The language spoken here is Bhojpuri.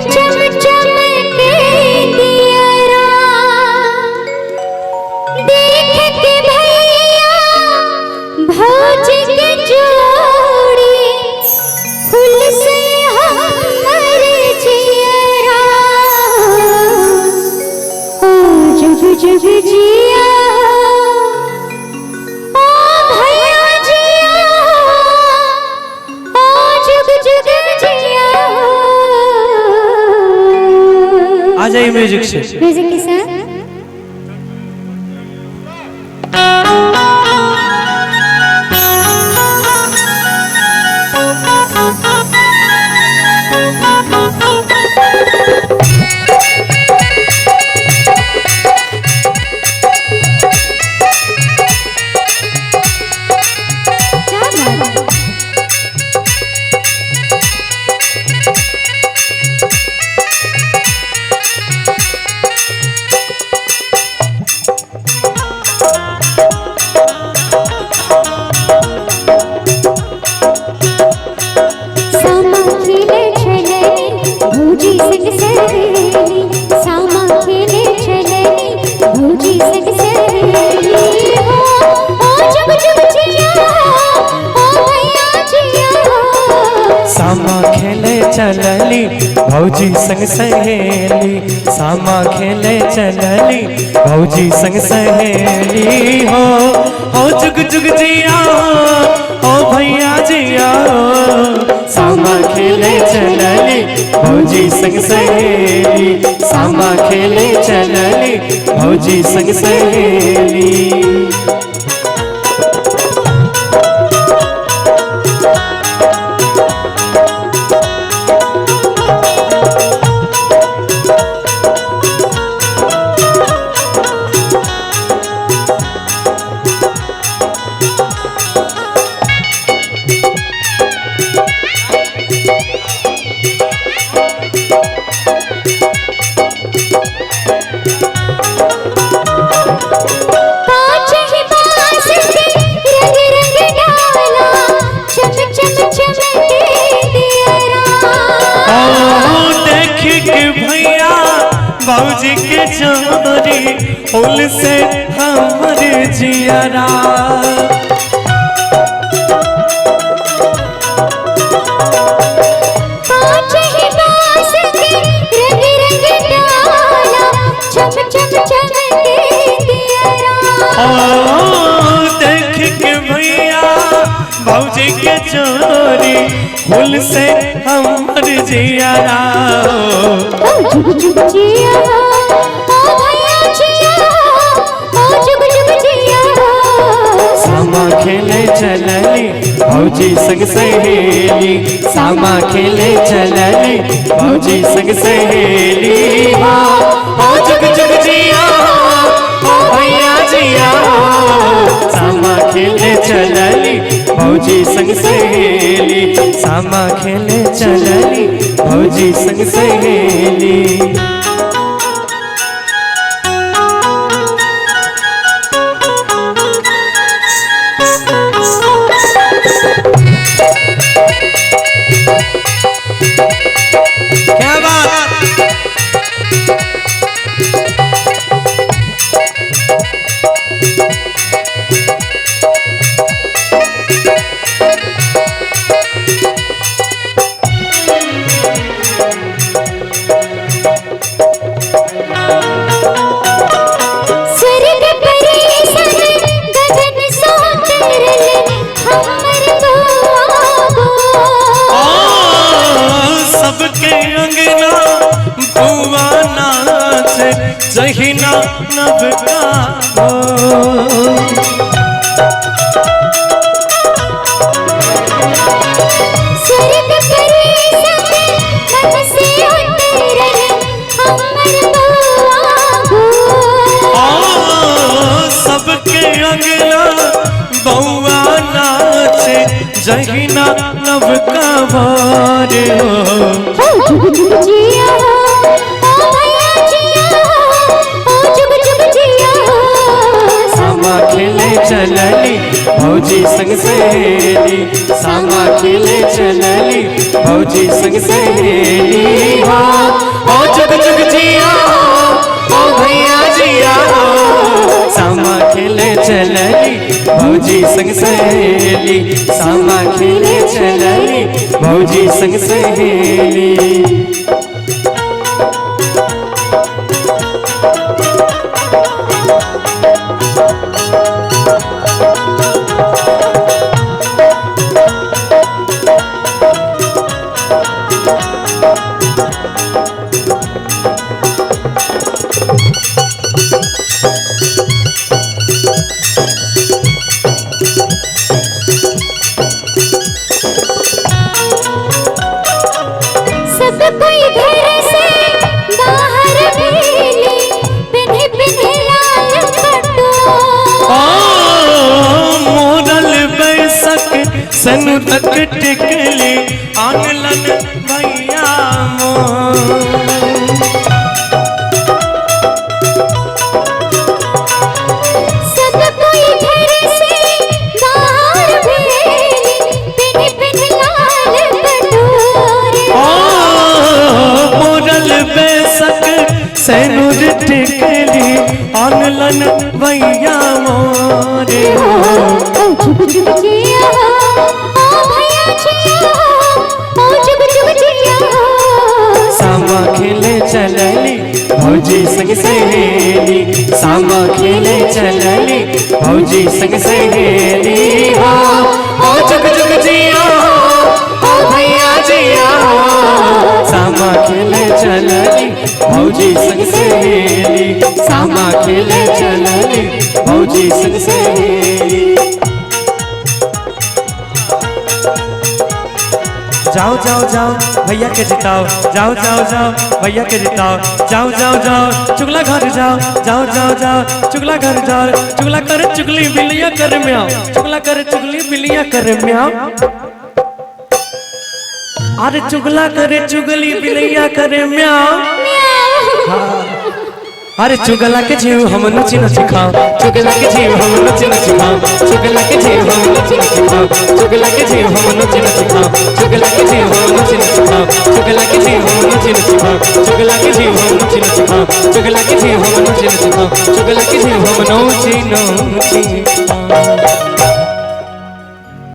चम चमके दियरा देख के भैया भौजी के जोड़ी फूल से हमर जियरा ओ जुग जुग जिया ओ भैया जिया ओ जुग जुग जिया। आ जाइए म्यूजिक से। म्यूजिक के साथ सामा खेले चलली भौजी संग सहेली, सामा खेले चलली भौजी संग सहेली हो जुग जुग जिया हो भैया जिया। सामा खेले चलली भौजी संग सहेली, सामा खेले चलली भौजी संग सहेली। भौजी के जोड़ी फूल से हमर जियरा देख के भैया भौजी के जोड़ी फूल से हमर जियरा। जुग जुग जिया ओ भैया जिया ओ जुग जुग जिया। सामा खेले चलली भौजी संग सहेली, सामा खेले चलली भौजी संग सहेली हो जुग जुग जिया ओ भैया जिया। सामा खेले चलली भौजी संग सहेली, सामा खेले चलली भौजी संग सहेली। क्या बात जहिना नव का स्वर्ग परी सब मन से उतरले हमर बउआ सबके अंगना बउआ नाचे जहिना नव का भार जुग जुग जिया ओ भैया जिया ओ जुग जुग जिया। सामा खेले चलली भौजी संग सहेली, सामा खेले चलली भौजी संग सहेली हो संग सहेली सामा खेले चलली भौजी संग सहेली। सब कोई घर से बाहर भेली, पिन्हे पिन्हे लाल पटोला। मोरल बैसक सनु तक टिकली आंगलन भैया मोर। सब कोई घर से बाहर भेली, पिन्हे पिन्हे लाल पटोला। मोरल बैसक सैनुर टिकली आंगलन भैया मोरे। जुग जुग जिया हो, ओ भैया जिया हो, ओ जुग जुग जिया हो। सामा खेले चलली भौजी संग सहेली सामा खेले चलली भौजी संग सहेली हो। ओ जुग जुग जिया हो, ओ भैया जिया हो। सामा खेले चलली भौजी संग सहेली सामा खेले चलली भौजी संग सहेली। जाओ जाओ जाओ भैया के जिताओ, जाओ जाओ जाओ भैया के जिताओ, जाओ जाओ जाओ चुगला घर जाओ, जाओ जाओ जाओ चुगला घर जाओ। चुगला कर चुगली बिलिया कर म्याओ, चुगला कर चुगली बिलिया कर म्याओ। अरे चुगला करे चुगली बिलिया करे म्याओ। अरे चुगला के जीव हम नची नची खाओ, चुगला के जीव हम नची नची खाओ, चुगला के जीव हम नची नची खाओ, चुगला के जीव हम नची नची खाओ, चुगला के जीव हम नची नची खाओ, चुगला के जीव हम नची नची खाओ, चुगला के जीव हम नची नची खाओ, चुगला के जीव हम नची नची खाओ, चुगला के जीव हम नची नची